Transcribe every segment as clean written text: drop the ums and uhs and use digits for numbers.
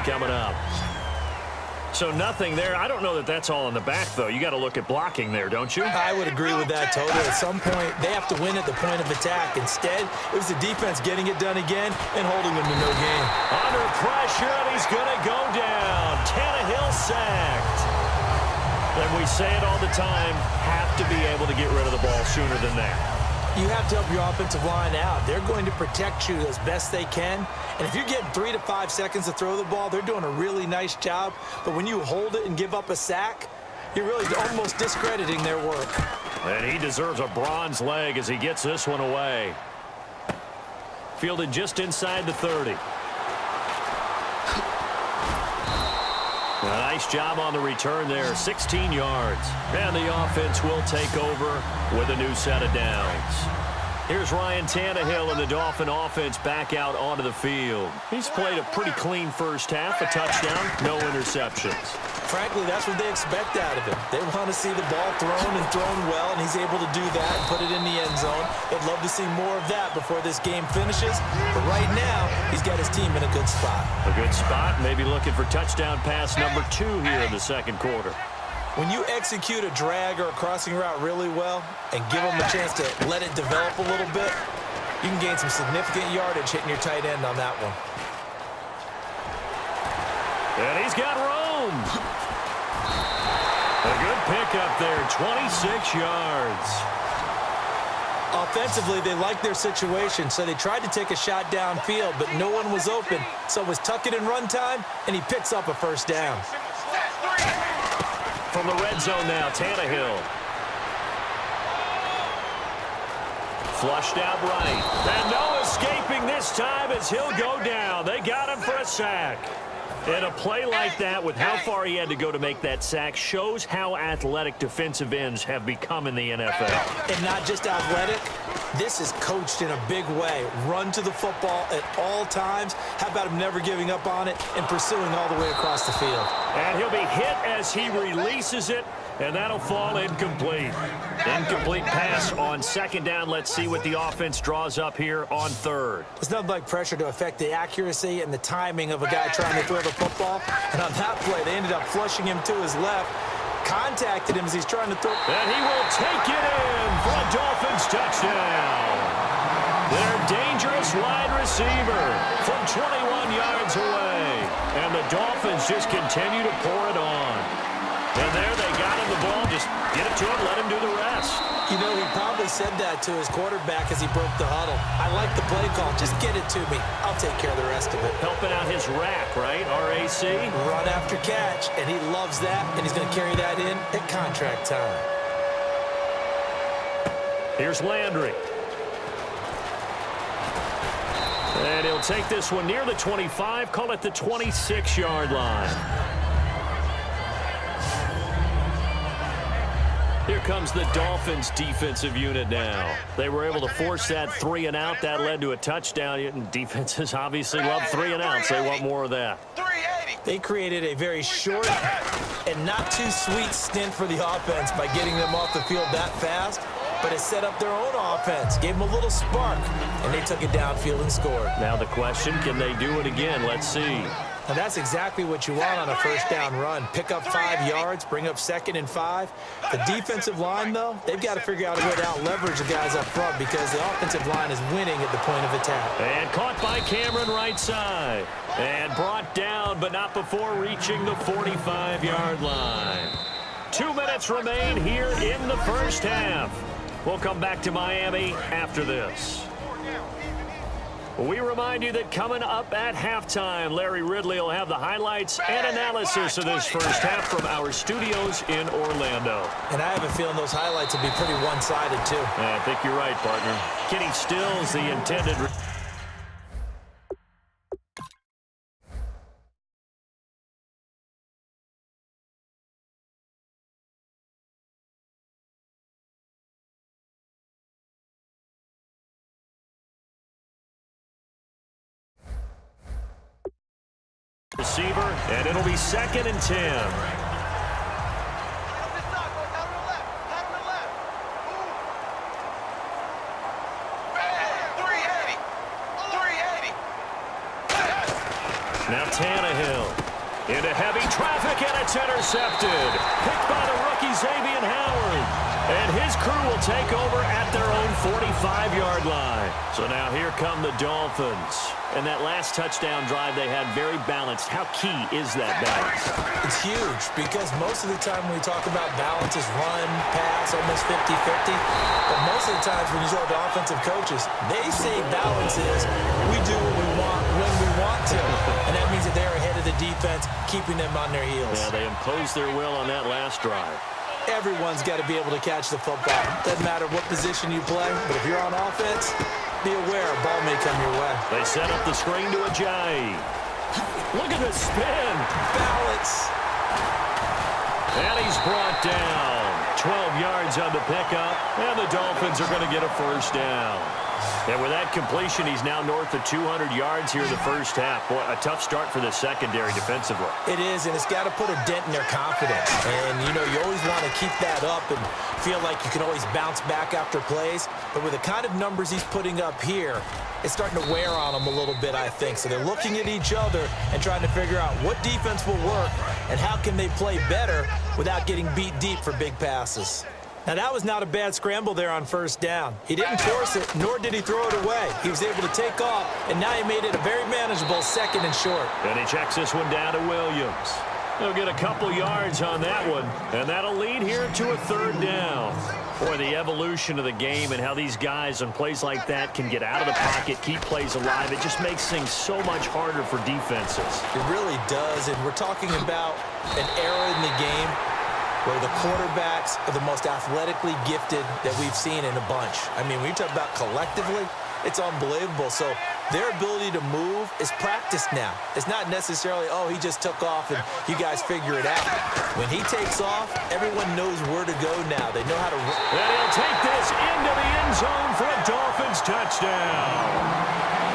coming up. So nothing there. I don't know that that's all in the back, though. You got to look at blocking there, don't you? I would agree with that totally. At some point, they have to win at the point of attack. Instead, it was the defense getting it done again and holding them to no gain. Under pressure, and he's going to go down. Tannehill sacked. And we say it all the time, have to be able to get rid of the ball sooner than that. You have to help your offensive line out. They're going to protect you as best they can. And if you're getting 3 to 5 seconds to throw the ball, they're doing a really nice job. But when you hold it and give up a sack, you're really almost discrediting their work. And he deserves a bronze leg as he gets this one away. Fielded just inside the 30. A nice job on the return there, 16 yards. And the offense will take over with a new set of downs. Here's Ryan Tannehill and the Dolphin offense back out onto the field. He's played a pretty clean first half, a touchdown, no interceptions. Frankly, that's what they expect out of him. They want to see the ball thrown and thrown well, and he's able to do that and put it in the end zone. They'd love to see more of that before this game finishes. But right now, he's got his team in a good spot. A good spot, maybe looking for touchdown pass number 2 here in the second quarter. When you execute a drag or a crossing route really well and give them a chance to let it develop a little bit, you can gain some significant yardage hitting your tight end on that one. And he's got room. A good pickup there, 26 yards. Offensively, they liked their situation, so they tried to take a shot downfield, but no one was open. So it was tuck it and run time, and he picks up a first down. From the red zone now, Tannehill. Flushed out right. And no escaping this time as he'll go down. They got him for a sack. And a play like that with how far he had to go to make that sack shows how athletic defensive ends have become in the NFL. And not just athletic, this is coached in a big way. Run to the football at all times. How about him never giving up on it and pursuing all the way across the field? And he'll be hit as he releases it, and that'll fall incomplete. Incomplete pass on second down. Let's see what the offense draws up here on third. It's nothing like pressure to affect the accuracy and the timing of a guy trying to throw the football. And on that play, they ended up flushing him to his left, contacted him as he's trying to throw. And he will take it in for a Dolphins touchdown. Their dangerous wide receiver from 21 yards away. And the Dolphins just continue to pour it on. And there they got him the ball. Just get it to him, let him do the rest. You know, he probably said that to his quarterback as he broke the huddle. I like the play call. Just get it to me. I'll take care of the rest of it. Helping out his rack, right? RAC. Run after catch, and he loves that, and he's going to carry that in at contract time. Here's Landry. And he'll take this one near the 25, call it the 26-yard line. Here comes the Dolphins defensive unit now. They were able to force that 3-and-out. That led to a touchdown. And defenses obviously love 3-and-outs. They want more of that. They created a very short and not too sweet stint for the offense by getting them off the field that fast. But it set up their own offense, gave them a little spark, and they took it downfield and scored. Now the question, can they do it again? Let's see. And that's exactly what you want on a first down run. Pick up 5 yards, bring up 2nd and 5. The defensive line, though, they've got to figure out a way to out-leverage the guys up front because the offensive line is winning at the point of attack. And caught by Cameron right side. And brought down, but not before reaching the 45-yard line. 2 minutes remain here in the first half. We'll come back to Miami after this. We remind you that coming up at halftime, Larry Ridley will have the highlights and analysis of this first half from our studios in Orlando. And I have a feeling those highlights will be pretty one-sided, too. I think you're right, partner. Kenny Stills, the intended... receiver, and it'll be 2nd and 10. Now Tannehill. downfield. Into heavy traffic, and it's intercepted. Picked by the rookie Xavier Howard. And his crew will take over at their own 45-yard line. So now here come the Dolphins. And that last touchdown drive they had very balanced. How key is that balance? It's huge because most of the time when we talk about balance is run, pass, almost 50-50. But most of the times when you talk to offensive coaches, they say balance is we do what we want when we want to. And that means that they're ahead of the defense, keeping them on their heels. Yeah, they imposed their will on that last drive. Everyone's got to be able to catch the football. Doesn't matter what position you play, but if you're on offense, be aware a ball may come your way. They set up the screen to Ajayi. Look at the spin. Balance. And he's brought down. 12 yards on the pickup, and the Dolphins are going to get a first down. And with that completion, he's now north of 200 yards here in the first half. Boy, a tough start for the secondary defensively. It is, and it's got to put a dent in their confidence. And, you know, you always want to keep that up and feel like you can always bounce back after plays. But with the kind of numbers he's putting up here, it's starting to wear on them a little bit, I think. So they're looking at each other and trying to figure out what defense will work and how can they play better without getting beat deep for big passes. Now, that was not a bad scramble there on first down. He didn't force it, nor did he throw it away. He was able to take off, and now he made it a very manageable second and short. And he checks this one down to Williams. They'll get a couple yards on that one, and that'll lead here to a third down. Boy, the evolution of the game and how these guys on plays like that can get out of the pocket, keep plays alive, it just makes things so much harder for defenses. It really does, and we're talking about an era in the game where the quarterbacks are the most athletically gifted that we've seen in a bunch. I mean, when you talk about collectively, it's unbelievable. So their ability to move is practiced now. It's not necessarily, oh, he just took off and you guys figure it out. When he takes off, everyone knows where to go now. They know how to run. And he'll take this into the end zone for a Dolphins touchdown.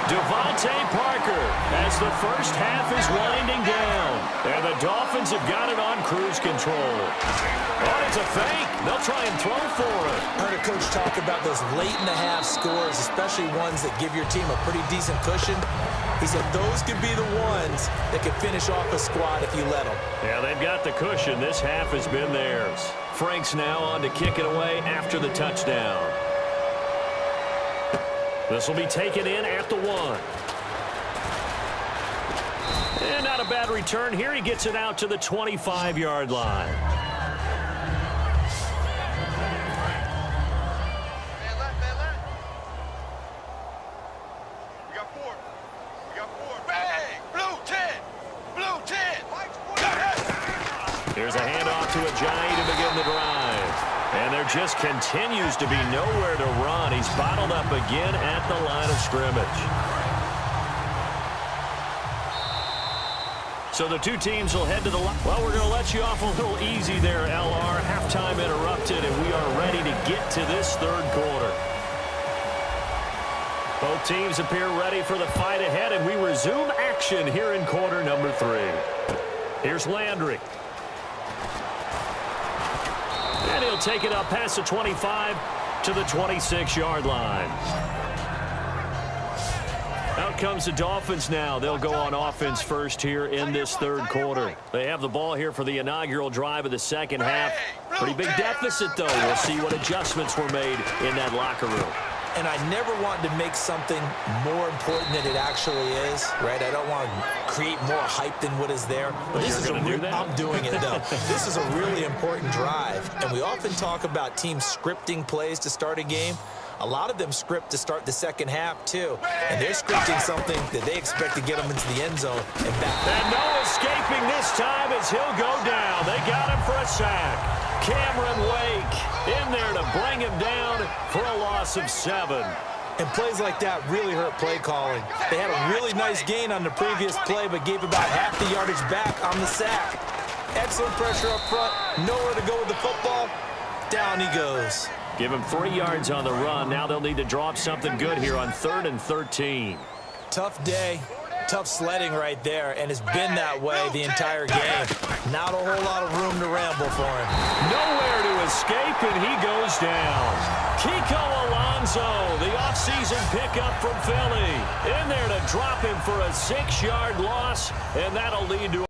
Devontae Parker as the first half is winding down. And the Dolphins have got it on cruise control. Oh, it's a fake. They'll try and throw for it. I heard a coach talk about those late-in-the-half scores, especially ones that give your team a pretty decent cushion. He said those could be the ones that could finish off a squad if you let them. Yeah, they've got the cushion. This half has been theirs. Frank's now on to kick it away after the touchdown. This will be taken in at the 1. And not a bad return here. He gets it out to the 25-yard line. We got 4. Bang! Blue 10! Blue 10! Here's a handoff to Ajayi to begin the drive. And there just continues to be nowhere to run. He's bottled up again at the line of scrimmage. So the two teams will head to the line. Well, we're going to let you off a little easy there, LR. Halftime interrupted, and we are ready to get to this third quarter. Both teams appear ready for the fight ahead, and we resume action here in quarter number 3. Here's Landry. And he'll take it up past the 25 to the 26-yard line. Out comes the Dolphins now. They'll go on offense first here in this third quarter. They have the ball here for the inaugural drive of the second half. Pretty big deficit, though. We'll see what adjustments were made in that locker room. And I never want to make something more important than it actually is, right? I don't want to create more hype than what is there. But this you're is going to do that? I'm doing it, though. This is a really important drive. And we often talk about teams scripting plays to start a game. A lot of them script to start the second half, too. And they're scripting something that they expect to get them into the end zone and back. And no escaping this time as he'll go down. They got him for a sack. Cameron Wake in there to bring him down for a loss of 7. And plays like that really hurt play calling. They had a really nice gain on the previous play, but gave about half the yardage back on the sack. Excellent pressure up front. Nowhere to go with the football. Down he goes. Give him 3 yards on the run. Now they'll need to draw up something good here on 3rd and 13. Tough day. Tough sledding right there, and has been that way the entire game. Not a whole lot of room to ramble for him. Nowhere to escape, and he goes down. Kiko Alonso, the offseason pickup from Philly, in there to drop him for a 6-yard loss, and that'll lead to